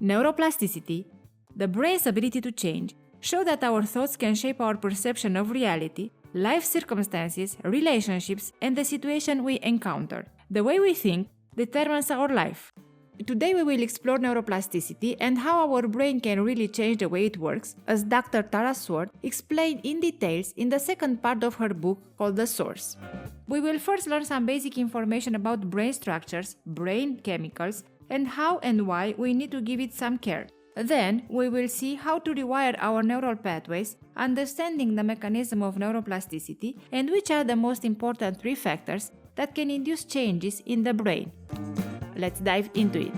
neuroplasticity, the brain's ability to change, show that our thoughts can shape our perception of reality, life circumstances, relationships, and the situation we encounter. The way we think determines our life. Today we will explore neuroplasticity and how our brain can really change the way it works, as Dr. Tara Swart explained in details in the second part of her book called The Source. We will first learn some basic information about brain structures, brain chemicals, and how and why we need to give it some care. Then, we will see how to rewire our neural pathways, understanding the mechanism of neuroplasticity, and which are the most important 3 factors that can induce changes in the brain. Let's dive into it.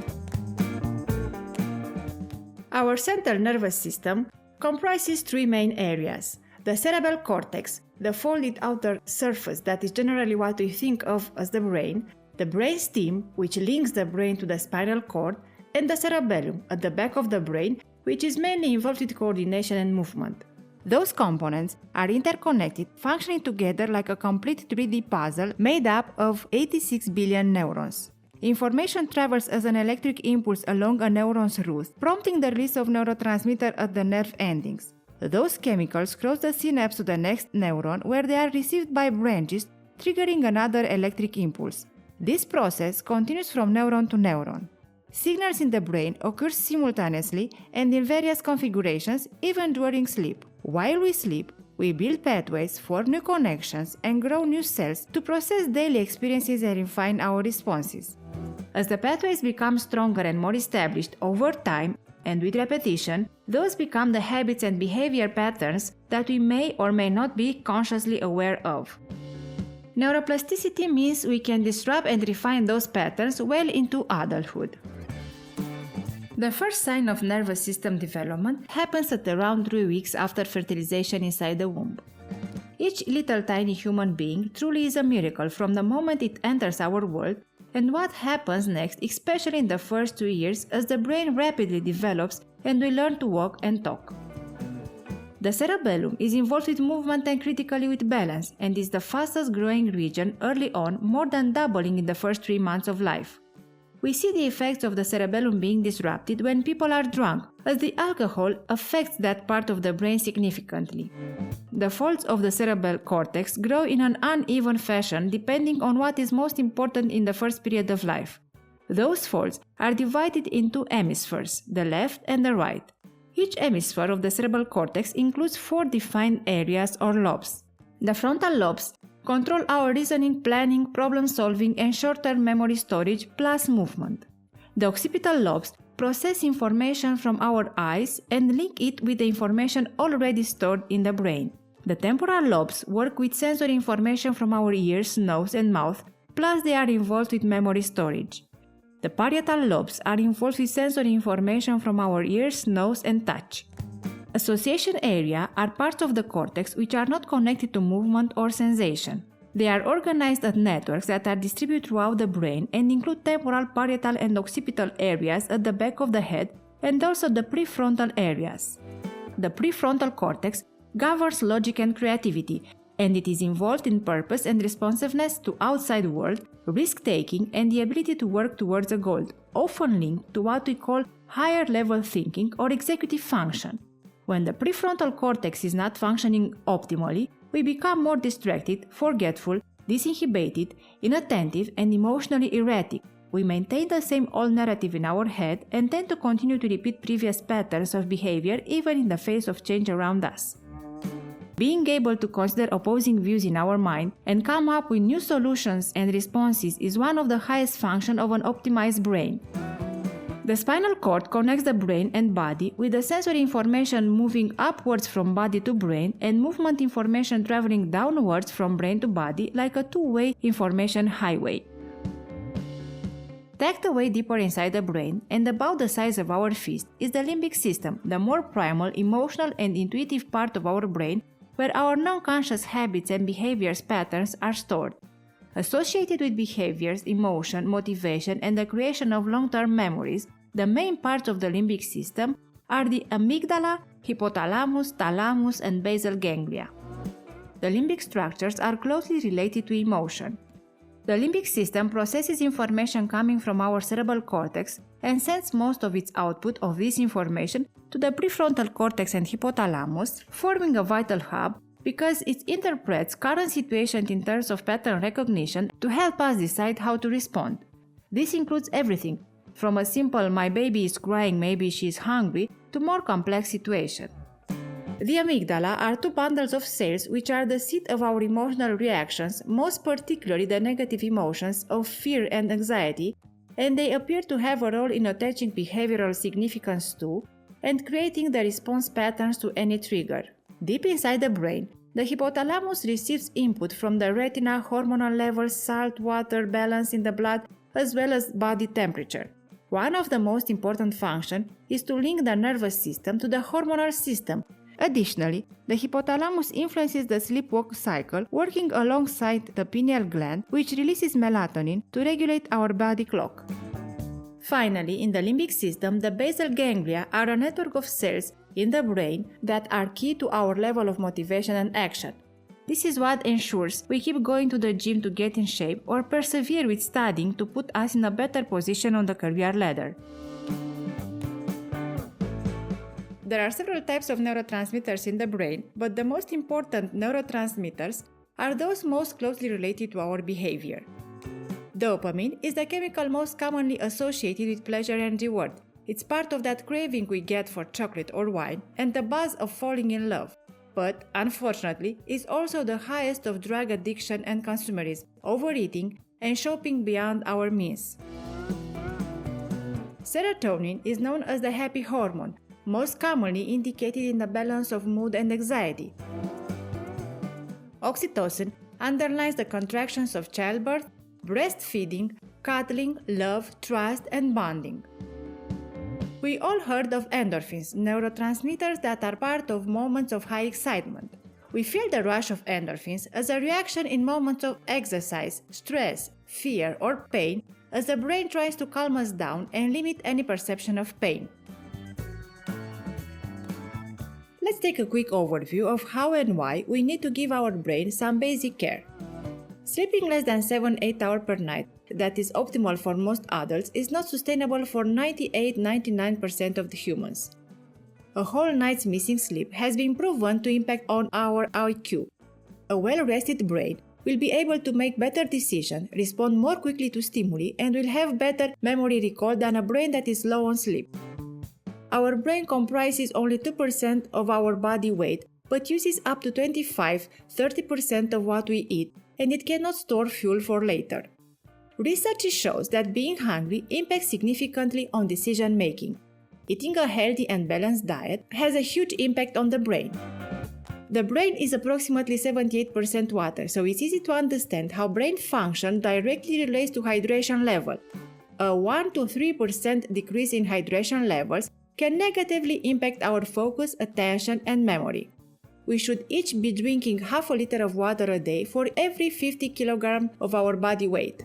Our central nervous system comprises 3 main areas: the cerebral cortex, the folded outer surface that is generally what we think of as the brain, the brainstem, which links the brain to the spinal cord, and the cerebellum at the back of the brain, which is mainly involved with coordination and movement. Those components are interconnected, functioning together like a complete 3D puzzle made up of 86 billion neurons. Information travels as an electric impulse along a neuron's route, prompting the release of neurotransmitter at the nerve endings. Those chemicals cross the synapse to the next neuron, where they are received by branches, triggering another electric impulse. This process continues from neuron to neuron. Signals in the brain occur simultaneously and in various configurations, even during sleep. While we sleep, we build pathways, form new connections, and grow new cells to process daily experiences and refine our responses. As the pathways become stronger and more established over time, and with repetition, those become the habits and behavior patterns that we may or may not be consciously aware of. Neuroplasticity means we can disrupt and refine those patterns well into adulthood. The first sign of nervous system development happens at around 3 weeks after fertilization inside the womb. Each little tiny human being truly is a miracle from the moment it enters our world, and what happens next, especially in the first 2 years as the brain rapidly develops and we learn to walk and talk. The cerebellum is involved with movement and critically with balance, and is the fastest growing region early on, more than doubling in the first 3 months of life. We see the effects of the cerebellum being disrupted when people are drunk, as the alcohol affects that part of the brain significantly. The folds of the cerebral cortex grow in an uneven fashion depending on what is most important in the first period of life. Those folds are divided into hemispheres, the left and the right. Each hemisphere of the cerebral cortex includes 4 defined areas or lobes. The frontal lobes control our reasoning, planning, problem-solving, and short-term memory storage, plus movement. The occipital lobes process information from our eyes and link it with the information already stored in the brain. The temporal lobes work with sensory information from our ears, nose, and mouth, plus they are involved with memory storage. The parietal lobes are involved with sensory information from our ears, nose, and touch. Association area are parts of the cortex which are not connected to movement or sensation. They are organized as networks that are distributed throughout the brain and include temporal, parietal, and occipital areas at the back of the head, and also the prefrontal areas. The prefrontal cortex governs logic and creativity, and it is involved in purpose and responsiveness to outside world, risk-taking, and the ability to work towards a goal, often linked to what we call higher level thinking or executive function. When the prefrontal cortex is not functioning optimally, we become more distracted, forgetful, disinhibited, inattentive, and emotionally erratic. We maintain the same old narrative in our head and tend to continue to repeat previous patterns of behavior even in the face of change around us. Being able to consider opposing views in our mind and come up with new solutions and responses is one of the highest functions of an optimized brain. The spinal cord connects the brain and body, with the sensory information moving upwards from body to brain and movement information traveling downwards from brain to body like a two-way information highway. Tucked away deeper inside the brain and about the size of our fist is the limbic system, the more primal, emotional, and intuitive part of our brain where our non-conscious habits and behaviors patterns are stored. Associated with behaviors, emotion, motivation, and the creation of long-term memories, the main parts of the limbic system are the amygdala, hypothalamus, thalamus, and basal ganglia. The limbic structures are closely related to emotion. The limbic system processes information coming from our cerebral cortex and sends most of its output of this information to the prefrontal cortex and hypothalamus, forming a vital hub because it interprets current situation in terms of pattern recognition to help us decide how to respond. This includes everything, from a simple "my baby is crying, maybe she is hungry" to more complex situations. The amygdala are two bundles of cells which are the seat of our emotional reactions, most particularly the negative emotions of fear and anxiety, and they appear to have a role in attaching behavioral significance to and creating the response patterns to any trigger. Deep inside the brain, the hypothalamus receives input from the retina, hormonal levels, salt, water, balance in the blood, as well as body temperature. One of the most important functions is to link the nervous system to the hormonal system. Additionally, the hypothalamus influences the sleep-wake cycle, working alongside the pineal gland, which releases melatonin to regulate our body clock. Finally, in the limbic system, the basal ganglia are a network of cells in the brain that are key to our level of motivation and action. This is what ensures we keep going to the gym to get in shape or persevere with studying to put us in a better position on the career ladder. There are several types of neurotransmitters in the brain, but the most important neurotransmitters are those most closely related to our behavior. Dopamine is the chemical most commonly associated with pleasure and reward. It's part of that craving we get for chocolate or wine and the buzz of falling in love. But, unfortunately, it's also the highest of drug addiction and consumerism, overeating, and shopping beyond our means. Serotonin is known as the happy hormone, most commonly indicated in the balance of mood and anxiety. Oxytocin underlines the contractions of childbirth, breastfeeding, cuddling, love, trust, and bonding. We all heard of endorphins, neurotransmitters that are part of moments of high excitement. We feel the rush of endorphins as a reaction in moments of exercise, stress, fear, or pain, as the brain tries to calm us down and limit any perception of pain. Let's take a quick overview of how and why we need to give our brain some basic care. Sleeping less than 7-8 hours per night, that is optimal for most adults, is not sustainable for 98-99% of the humans. A whole night's missing sleep has been proven to impact on our IQ. A well-rested brain will be able to make better decisions, respond more quickly to stimuli, and will have better memory recall than a brain that is low on sleep. Our brain comprises only 2% of our body weight, but uses up to 25-30% of what we eat, and it cannot store fuel for later. Research shows that being hungry impacts significantly on decision making. Eating a healthy and balanced diet has a huge impact on the brain. The brain is approximately 78% water, so it's easy to understand how brain function directly relates to hydration level. A 1-3% decrease in hydration levels can negatively impact our focus, attention, and memory. We should each be drinking half a liter of water a day for every 50 kg of our body weight.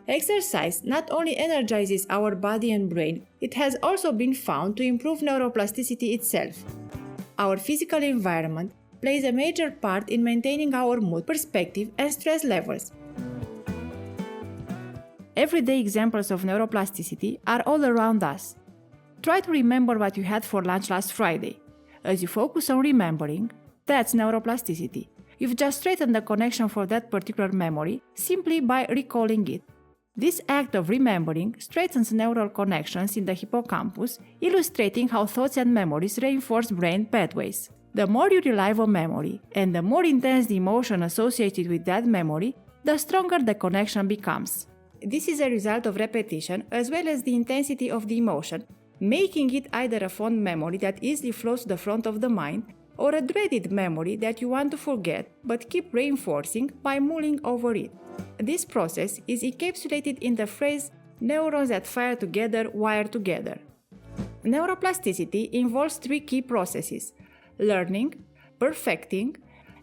Exercise not only energizes our body and brain, it has also been found to improve neuroplasticity itself. Our physical environment plays a major part in maintaining our mood, perspective, and stress levels. Everyday examples of neuroplasticity are all around us. Try to remember what you had for lunch last Friday. As you focus on remembering, that's neuroplasticity. You've just straightened the connection for that particular memory simply by recalling it. This act of remembering strengthens neural connections in the hippocampus, illustrating how thoughts and memories reinforce brain pathways. The more you rely on memory, and the more intense the emotion associated with that memory, the stronger the connection becomes. This is a result of repetition as well as the intensity of the emotion, making it either a fond memory that easily flows to the front of the mind, or a dreaded memory that you want to forget but keep reinforcing by mulling over it. This process is encapsulated in the phrase "neurons that fire together wire together." Neuroplasticity involves three key processes: learning, perfecting,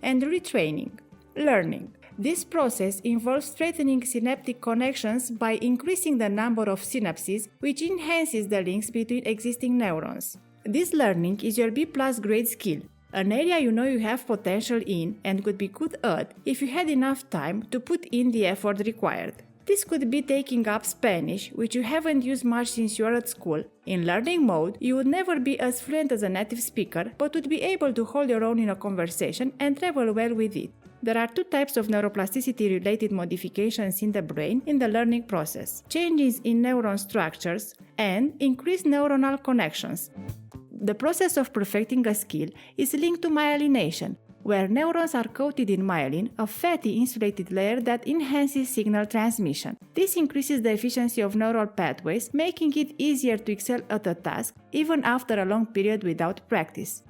and retraining. Learning. This process involves strengthening synaptic connections by increasing the number of synapses, which enhances the links between existing neurons. This learning is your B+ grade skill. An area you know you have potential in and could be good at if you had enough time to put in the effort required. This could be taking up Spanish, which you haven't used much since you are at school. In learning mode, you would never be as fluent as a native speaker, but would be able to hold your own in a conversation and travel well with it. There are two types of neuroplasticity-related modifications in the brain in the learning process: changes in neuron structures and increased neuronal connections. The process of perfecting a skill is linked to myelination, where neurons are coated in myelin, a fatty insulated layer that enhances signal transmission. This increases the efficiency of neural pathways, making it easier to excel at a task even after a long period without practice.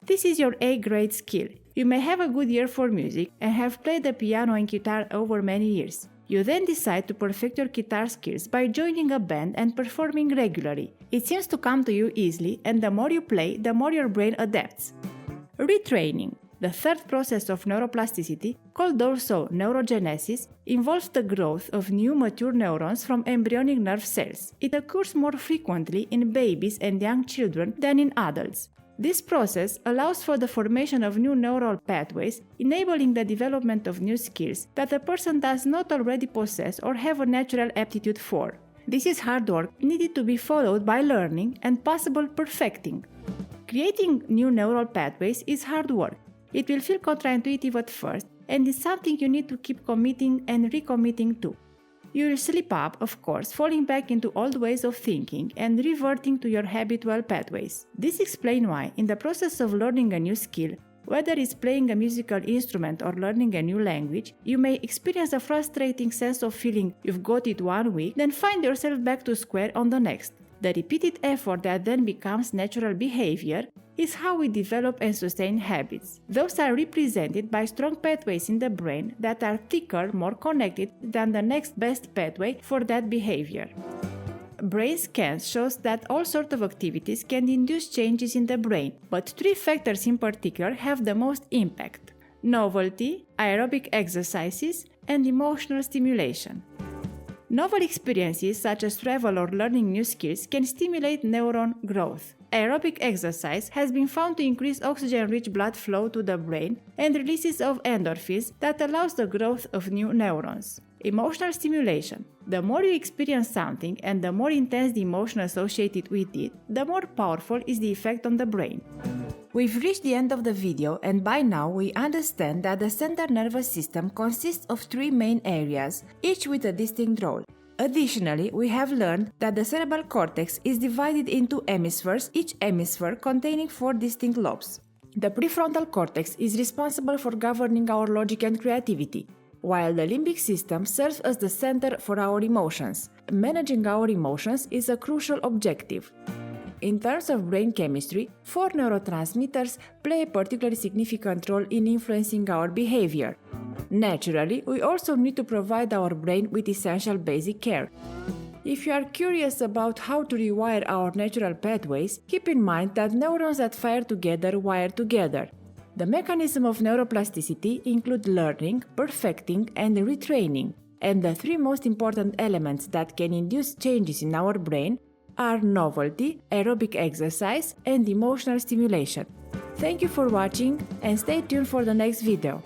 This is your A-grade skill. You may have a good ear for music and have played the piano and guitar over many years. You then decide to perfect your guitar skills by joining a band and performing regularly. It seems to come to you easily, and the more you play, the more your brain adapts. Retraining. The third process of neuroplasticity, called also neurogenesis, involves the growth of new mature neurons from embryonic nerve cells. It occurs more frequently in babies and young children than in adults. This process allows for the formation of new neural pathways, enabling the development of new skills that a person does not already possess or have a natural aptitude for. This is hard work needed to be followed by learning and possible perfecting. Creating new neural pathways is hard work. It will feel counterintuitive at first, and is something you need to keep committing and recommitting to. You will slip up, of course, falling back into old ways of thinking and reverting to your habitual pathways. This explains why, in the process of learning a new skill, whether it's playing a musical instrument or learning a new language, you may experience a frustrating sense of feeling you've got it one week, then find yourself back to square on the next. The repeated effort that then becomes natural behavior is how we develop and sustain habits. Those are represented by strong pathways in the brain that are thicker, more connected than the next best pathway for that behavior. Brain scans shows that all sorts of activities can induce changes in the brain, but three factors in particular have the most impact: novelty, aerobic exercises, and emotional stimulation. Novel experiences such as travel or learning new skills can stimulate neuron growth. Aerobic exercise has been found to increase oxygen-rich blood flow to the brain and releases of endorphins that allows the growth of new neurons. Emotional stimulation. The more you experience something and the more intense the emotion associated with it, the more powerful is the effect on the brain. We've reached the end of the video, and by now we understand that the central nervous system consists of three main areas, each with a distinct role. Additionally, we have learned that the cerebral cortex is divided into hemispheres, each hemisphere containing 4 distinct lobes. The prefrontal cortex is responsible for governing our logic and creativity, while the limbic system serves as the center for our emotions. Managing our emotions is a crucial objective. In terms of brain chemistry, 4 neurotransmitters play a particularly significant role in influencing our behavior. Naturally, we also need to provide our brain with essential basic care. If you are curious about how to rewire our natural pathways, keep in mind that neurons that fire together wire together. The mechanism of neuroplasticity include learning, perfecting, and retraining, and the 3 most important elements that can induce changes in our brain are novelty, aerobic exercise, and emotional stimulation. Thank you for watching, and stay tuned for the next video.